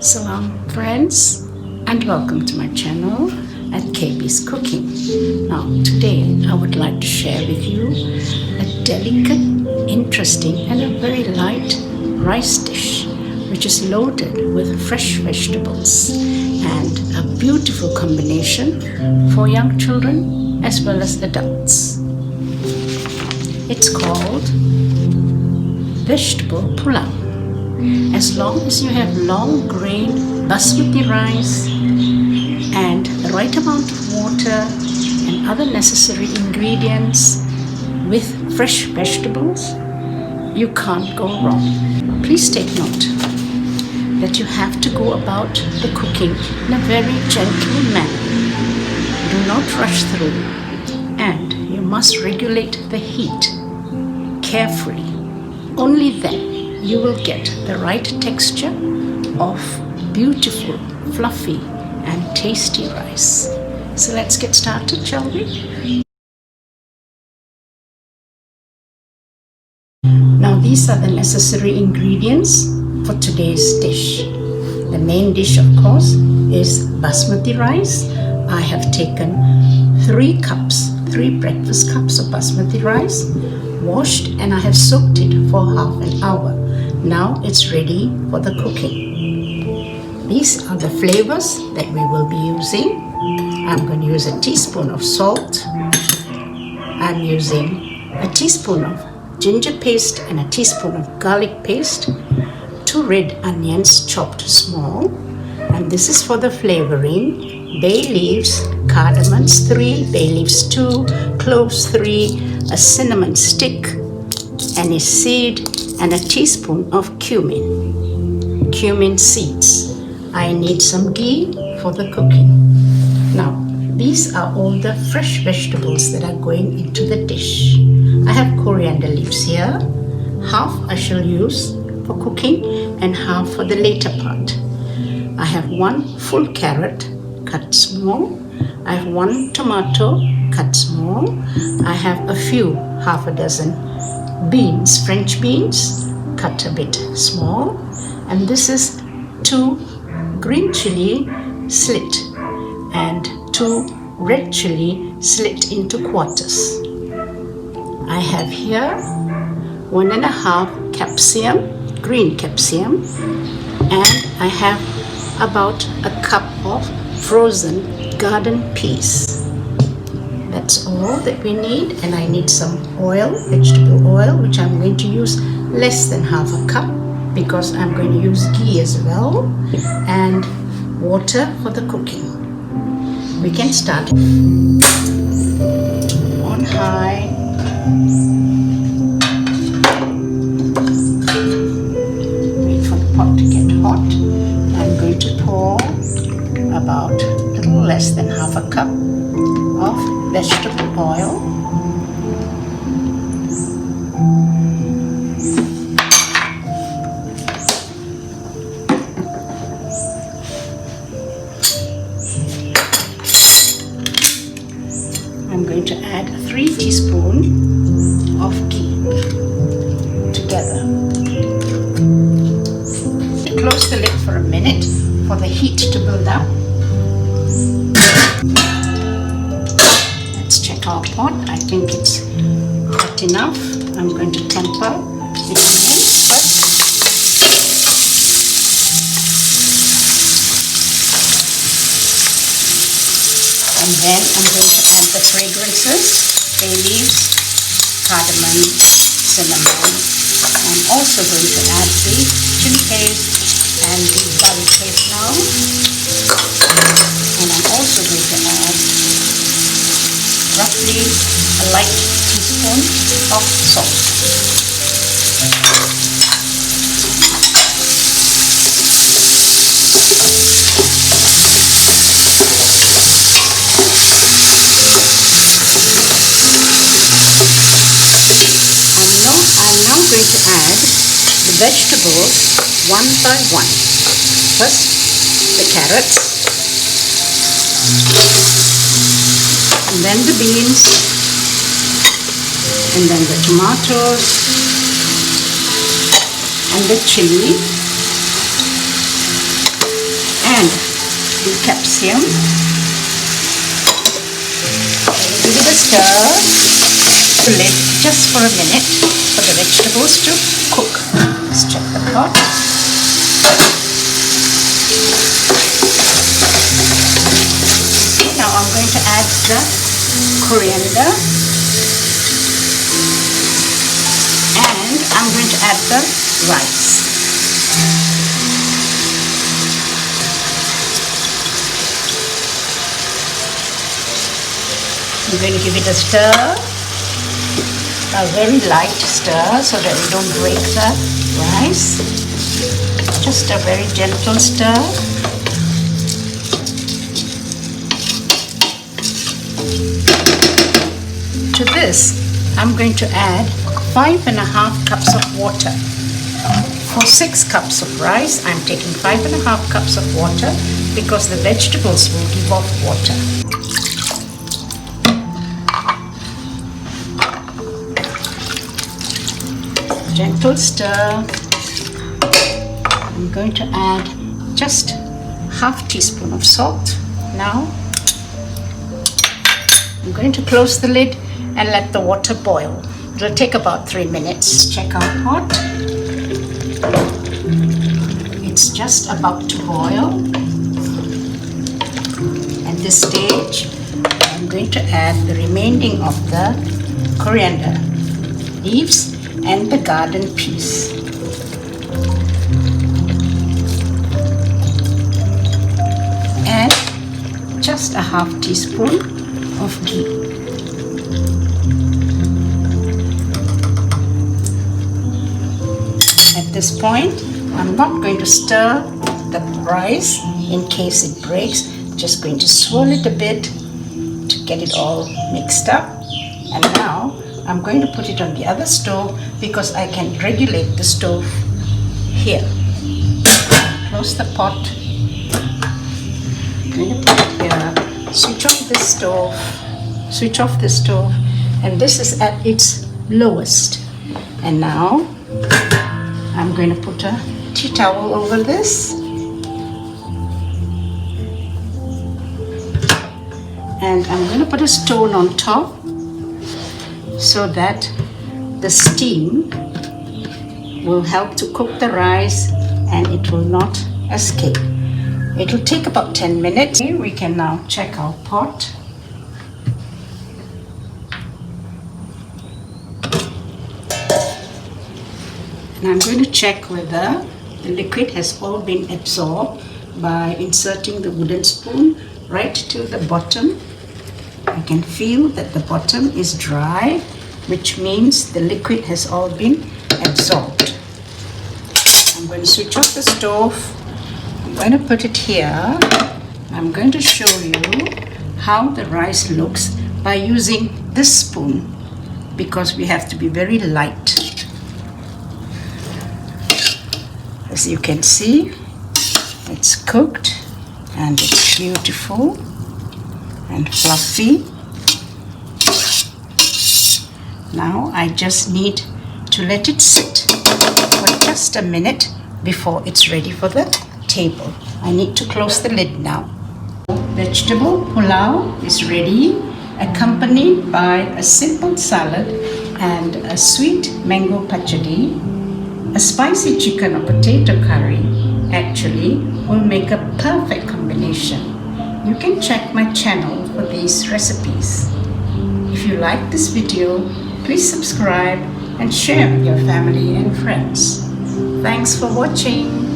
Salam friends, and welcome to my channel at KB's Cooking. Now today I would like to share with you a delicate, interesting and a very light rice dish which is loaded with fresh vegetables and a beautiful combination for young children as well as adults. It's called vegetable pulao. As long as you have long grain basmati rice and the right amount of water and other necessary ingredients with fresh vegetables, you can't go wrong. Please take note that you have to go about the cooking in a very gentle manner. Do not rush through, and you must regulate the heat carefully. Only then you will get the right texture of beautiful, fluffy and tasty rice. So let's get started, shall we? Now these are the necessary ingredients for today's dish. The main dish, of course, is basmati rice. I have taken 3 breakfast cups of basmati rice, washed, and I have soaked it for half an hour. Now it's ready for the cooking. These are the flavors that we will be using. I'm going to use a teaspoon of salt. I'm using a teaspoon of ginger paste and a teaspoon of garlic paste. 2 red onions chopped small. And this is for the flavoring. Bay leaves, cardamoms 3, bay leaves 2, cloves 3, a cinnamon stick, anise seed, and a teaspoon of cumin seeds. I need some ghee for the cooking. Now, these are all the fresh vegetables that are going into the dish. I have coriander leaves here. Half I shall use for cooking and half for the later part. I have 1 full carrot cut small. I have 1 tomato cut small. I have a few, half a dozen beans, French beans, cut a bit small, and this is 2 green chili slit and 2 red chili slit into quarters. I have here 1.5 capsicum, green capsicum, and I have about a cup of frozen garden peas. That's all that we need, and I need some oil, vegetable oil, which I'm going to use less than half a cup because I'm going to use ghee as well, and water for the cooking. We can start on high. Wait for the pot to get hot. I'm going to pour about a little less than half a cup of vegetable oil. I'm going to add 3 teaspoons of ghee together. Close the lid for a minute for the heat to build up. Let's check our pot. I think it's hot enough. I'm going to temper the onions first. And then I'm going to add the fragrances, bay leaves, cardamom, cinnamon. I'm also going to add the chili paste and the garlic paste now. And I'm also going to add roughly a light teaspoon of salt. I'm now going to add the vegetables one by one. First, the carrots, and then the beans, and then the tomatoes, and the chili, and the capsicum. Give it a stir. Lid just for a minute for the vegetables to cook. Let's check the pot. Now I'm going to add the coriander and I'm going to add the rice. I'm going to give it a stir, a very light stir so that we don't break the rice. Just a very gentle stir. To this, I'm going to add 5.5 cups of water. For 6 cups of rice, I'm taking 5.5 cups of water because the vegetables will give off water. Gentle stir. I'm going to add just half teaspoon of salt. Now I'm going to close the lid and let the water boil. It will take about 3 minutes. Check our pot. It's just about to boil. At this stage, I'm going to add the remaining of the coriander leaves and the garden peas. And just a half teaspoon of ghee. At this point, I'm not going to stir the rice in case it breaks. Just going to swirl it a bit to get it all mixed up. And now I'm going to put it on the other stove because I can regulate the stove here. Close the pot. I'm going to put it here. Switch off this stove. Switch off the stove. And this is at its lowest. And now I'm going to put a tea towel over this. And I'm going to put a stone on top so that the steam will help to cook the rice and it will not escape. It will take about 10 minutes. We can now check our pot. And I'm going to check whether the liquid has all been absorbed by inserting the wooden spoon right to the bottom. I can feel that the bottom is dry, which means the liquid has all been absorbed. I'm going to switch off the stove. I'm going to put it here. I'm going to show you how the rice looks by using this spoon because we have to be very light. As you can see, it's cooked and it's beautiful and fluffy. Now I just need to let it sit for just a minute before it's ready for the table. I need to close the lid now. Vegetable pulao is ready, accompanied by a simple salad and a sweet mango pachadi. A spicy chicken or potato curry actually will make a perfect combination. You can check my channel for these recipes. If you like this video, please subscribe and share with your family and friends. Thanks for watching.